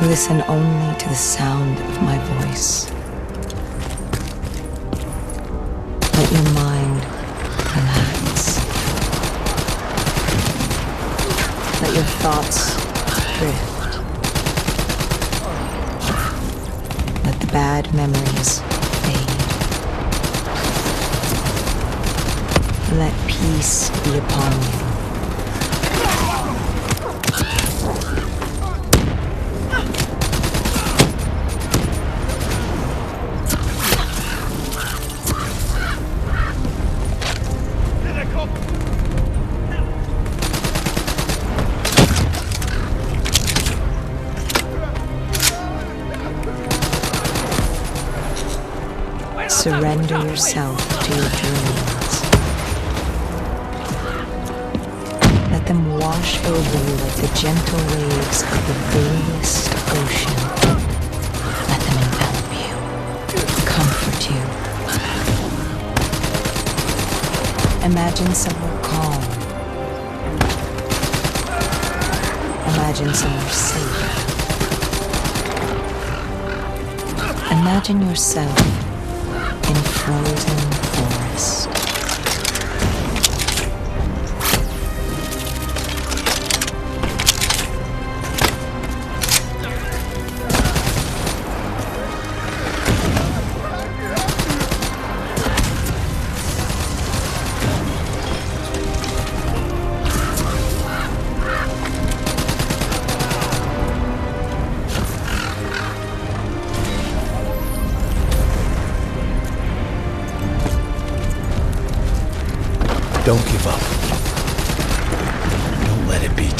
Listen only to the sound of my voice. Let your mind relax. Let your thoughts drift. Let the bad memories fade. Let peace be upon you. Surrender yourself to your dreams. Let them wash over you like the gentle waves of the vast ocean. Let them envelop you, comfort you. Imagine somewhere calm. Imagine somewhere safe. Imagine yourself in a frozen forest. Don't give up. Don't let it be